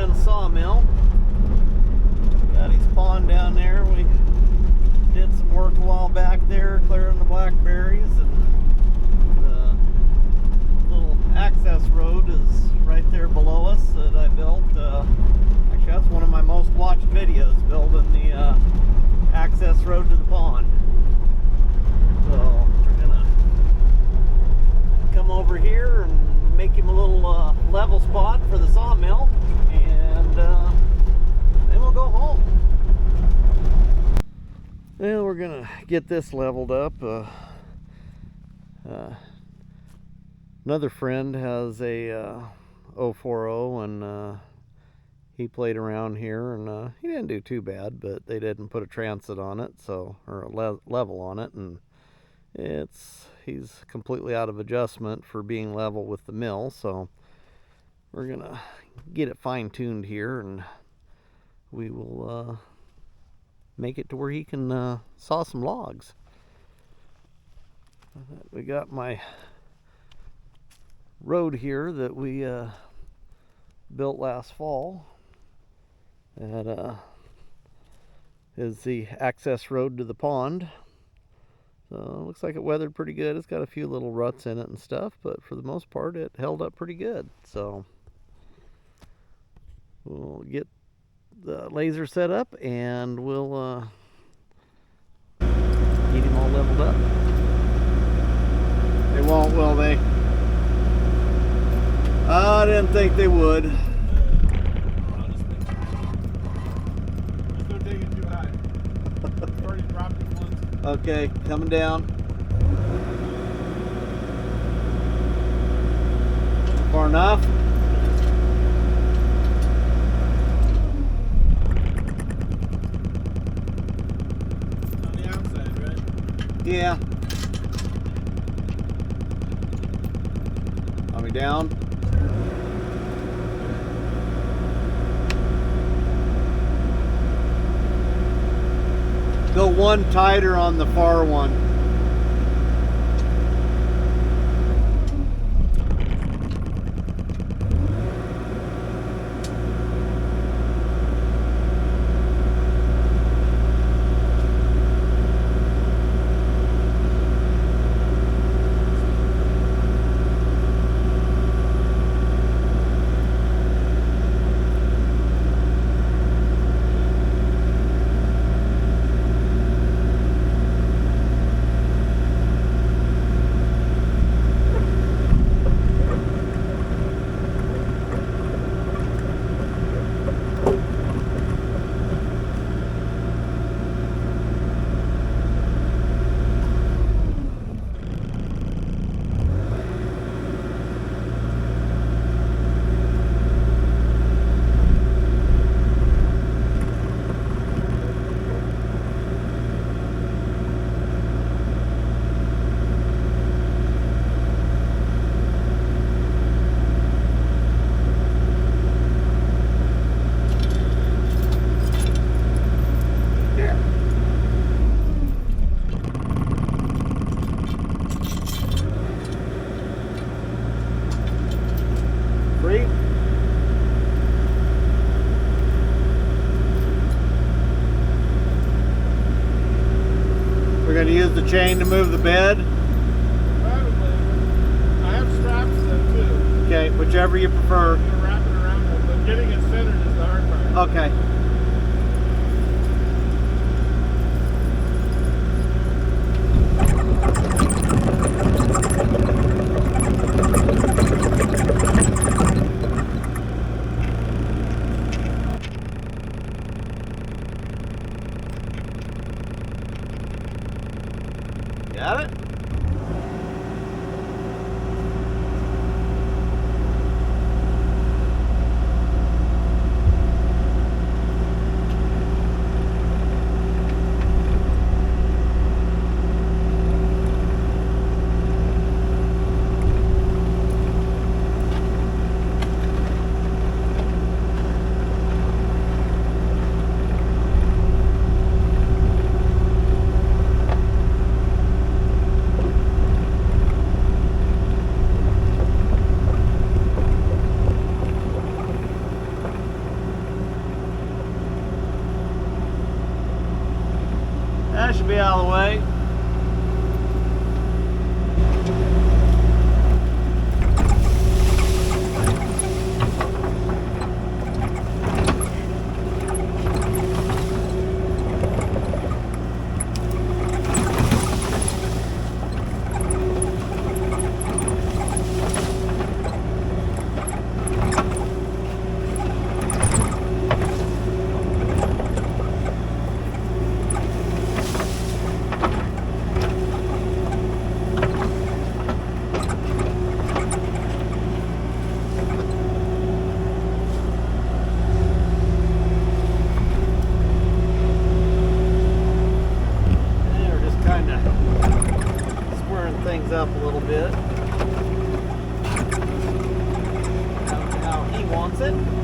in a sawmill. Got his pond down there. We did some work a while back there, clearing the blackberries, and the little access road is right there below us that I built. Actually, that's one of my most watched videos, building the access road to the pond. So we're gonna come over here and make him a little level spot for the sawmill, and then we'll go home. Well, we're gonna get this leveled up. Another friend has a 040, and he played around here, and he didn't do too bad, but they didn't put a transit on it, so, or a level on it, and he's completely out of adjustment for being level with the mill. So we're gonna get it fine-tuned here, and we will make it to where he can saw some logs. We got my road here that we built last fall. That is the access road to the pond. So it looks like it weathered pretty good. It's got a few little ruts in it and stuff, but for the most part it held up pretty good. So we'll get the laser set up, and we'll get him all leveled up. They won't, will they? I didn't think they would. Okay, coming down. Far enough? On the outside, right? Yeah. Are we down? Go one tighter on the far one. We're going to use the chain to move the bed. Probably. I have straps though too. Okay, whichever you prefer. I'm going to wrap it around, but getting it centered is the hard part. Okay. Got it? fix it.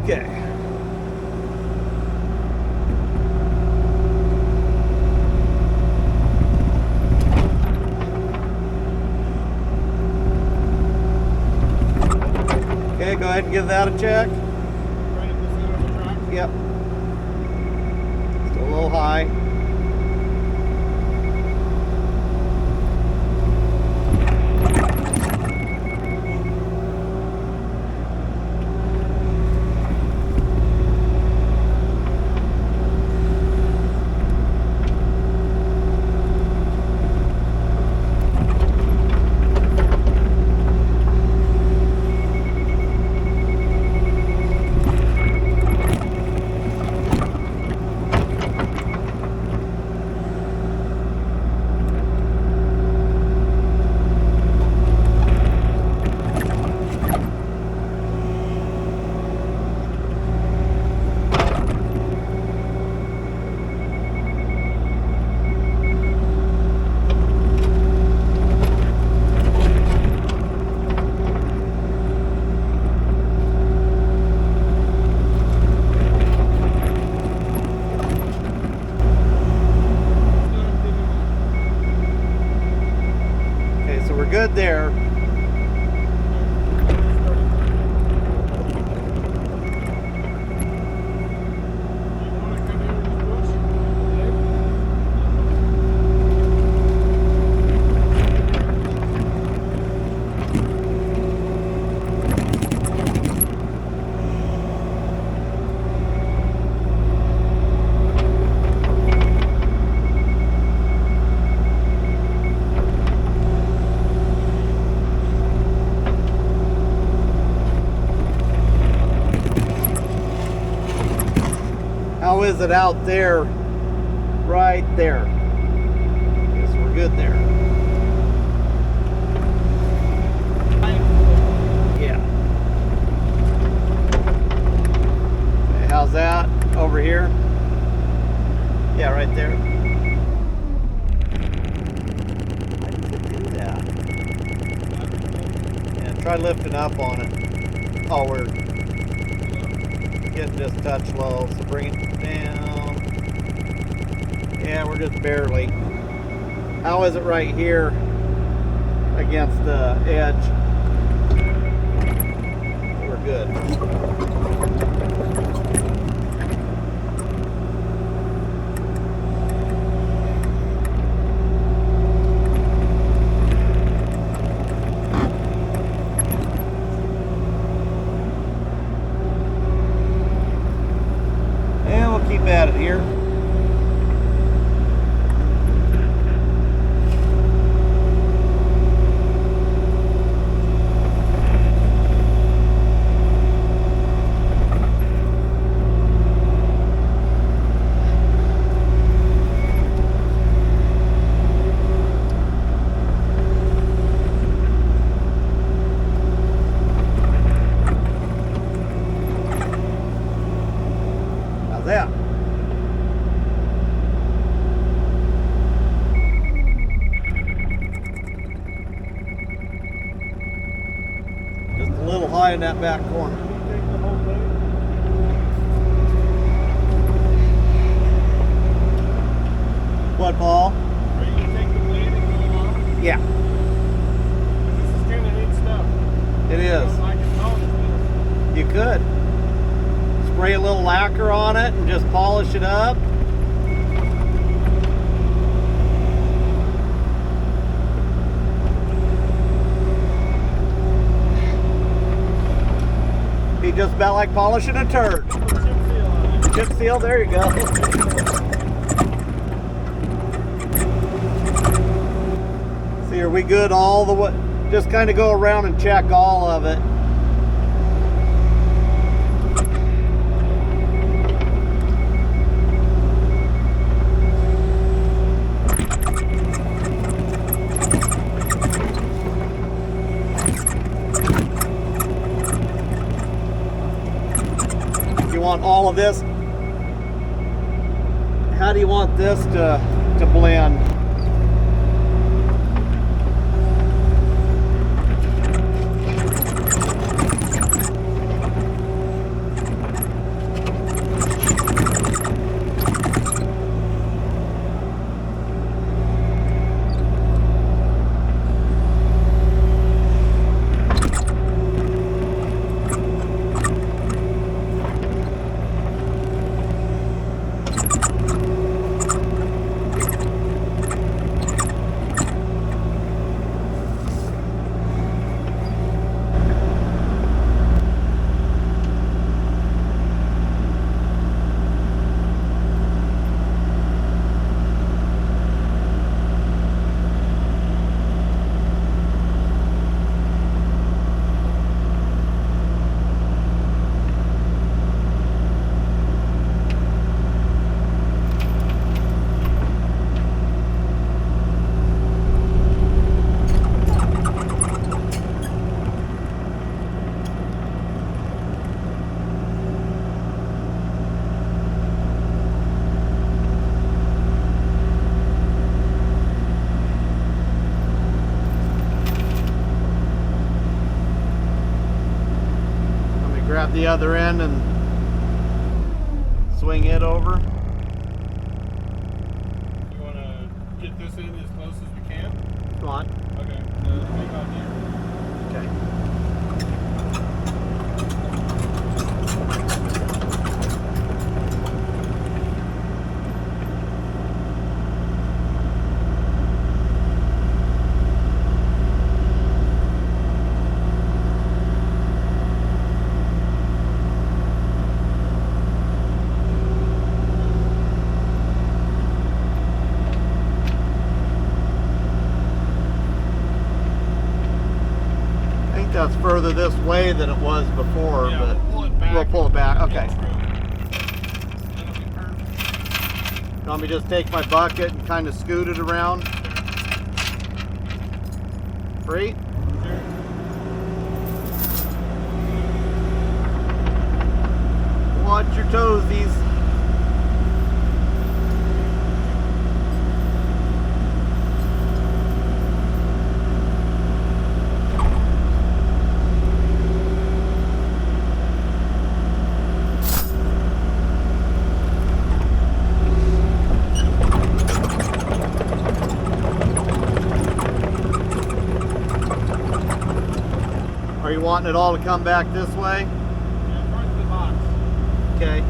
Okay. Okay, go ahead and give that a check. Right at the center of the track. Yep. Still a little high. Okay, so we're good there. How is it out there? Right there. Guess we're good there. Yeah. Okay, how's that? Over here? Yeah, right there. I could do that. Yeah, try lifting up on it. Oh, we're getting just a touch low, so bring it down. Yeah, we're just barely. How is it right here against the edge? We're good. apply in that back corner. You take the whole blade. What, Paul? Or you can take the blade and go along. Yeah, This is kind of neat stuff. it is. I can polish this. You could. Spray a little lacquer on it and just polish it up. Be just about like polishing a turd. Put chip seal on it. Chip seal, there you go. See, are we good all the way? Just kind of go around and check all of it. You want all of this? How do you want this to blend? Grab the other end and swing it over. You want to get this in as close as we can? Come on. Okay. Let's make about here. Okay. That's further this way than it was before, Yeah, but we'll pull it back. we'll pull it back. Okay. That'll be perfect. Let me just take my bucket and kind of scoot it around. Free? Sure. Watch your toesies. Are you wanting it all to come back this way? Yeah, front of the box. Okay.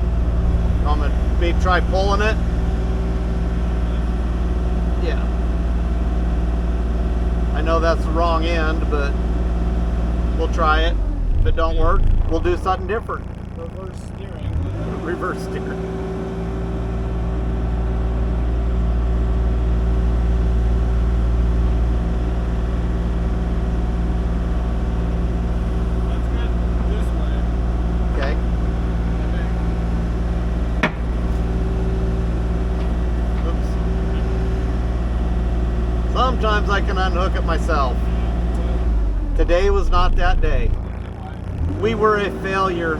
I'm gonna maybe try pulling it. Yeah. I know that's the wrong end, but we'll try it. If it don't work, we'll do something different. Reverse steering. Reverse steering. That's good this way. Okay. Oops. Sometimes I can unhook it myself. Today was not that day. We were a failure.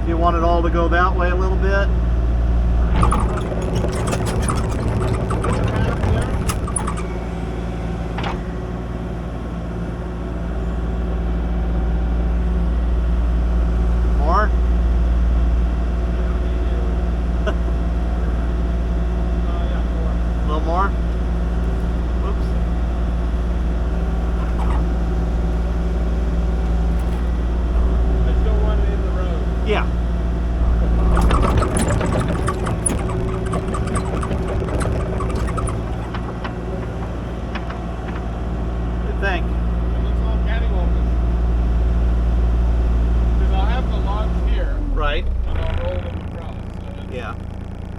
You want it all to go that way a little bit?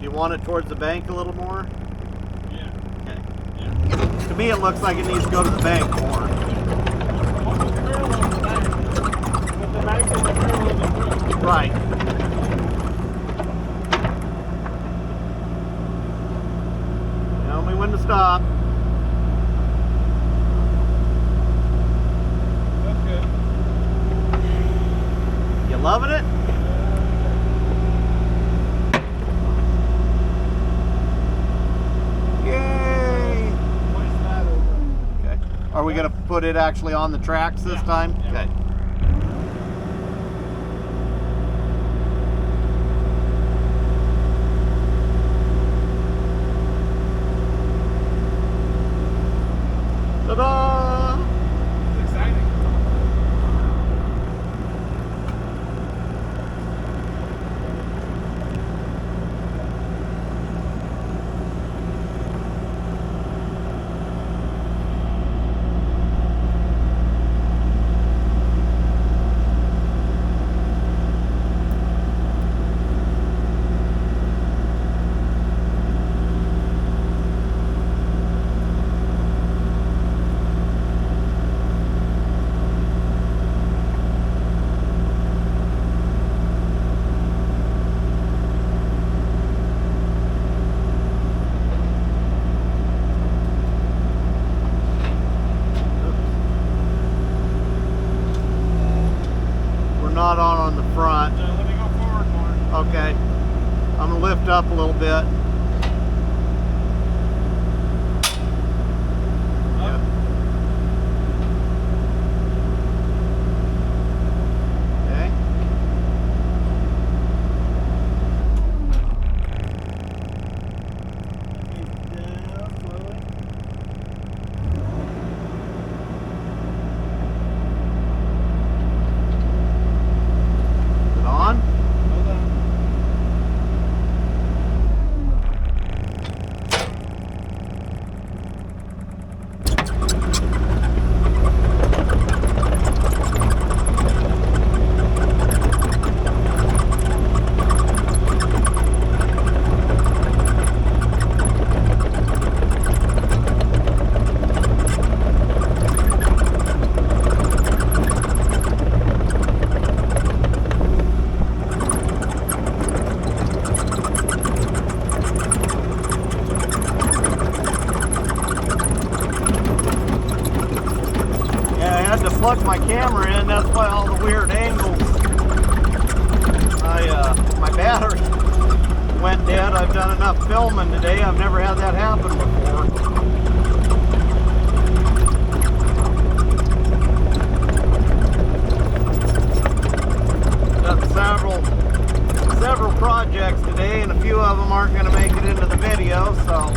Do you want it towards the bank a little more? Yeah. Okay. Yeah. To me, it looks like it needs to go to the bank more. Almost parallel to the bank. But the bank is parallel to the road. Right. Tell me when to stop. That's good. You loving it? Yay! Place that over. Okay. Are we going to put it actually on the tracks this time? Yeah. Okay. Ta-da! It's exciting. Not on the front. Let me go forward more. Okay. I'm going to lift up a little bit. Up. Okay. Down slowly. Is it on? Hold on. Yeah, I had to plug my camera in. That's why all the weird angles. My battery went dead. I've done enough filming today. I've never had that happen before. Done several projects today, and a few of them aren't going to make it into the video, so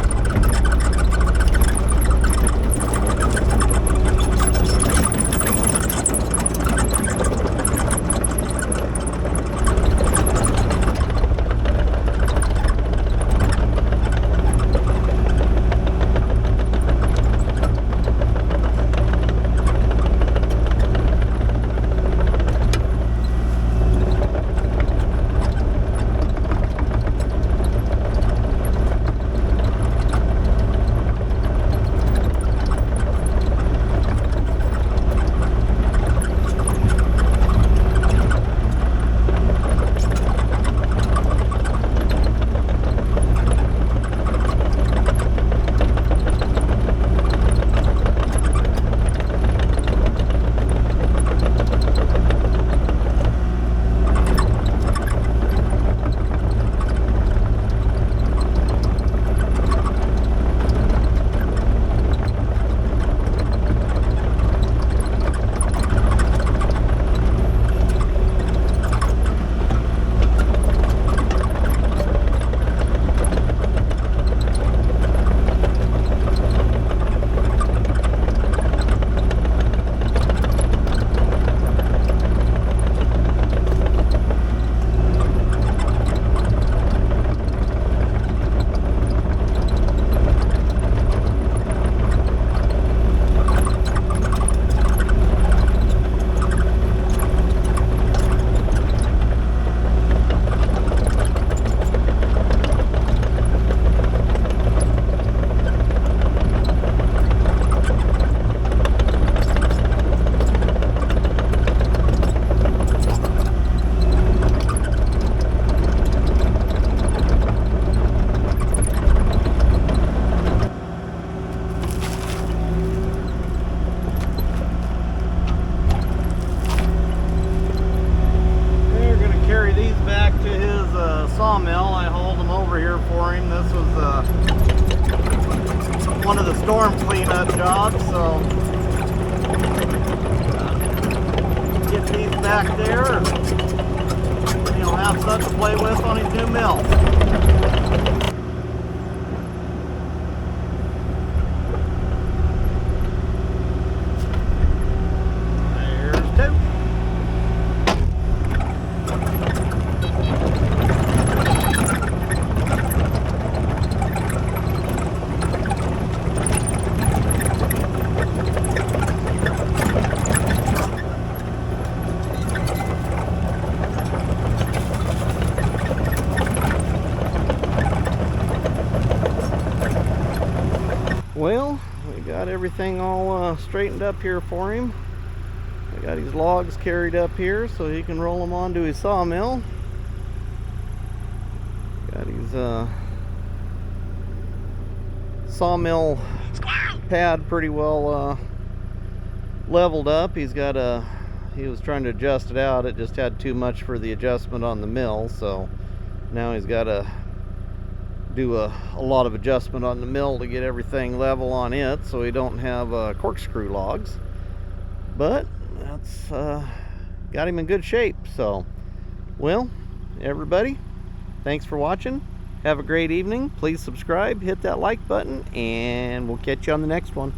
storm cleanup job, so get these back there and he'll have something to play with on his new mill. Well, we got everything all straightened up here for him. I got his logs carried up here so he can roll them onto his sawmill. Got his sawmill pad pretty well leveled up. He was trying to adjust it out. It just had too much for the adjustment on the mill, so now he's got to do a lot of adjustment on the mill to get everything level on it so we don't have corkscrew logs. But that's got him in good shape. So, well, everybody, thanks for watching. Have a great evening. Please subscribe, hit that like button, and we'll catch you on the next one.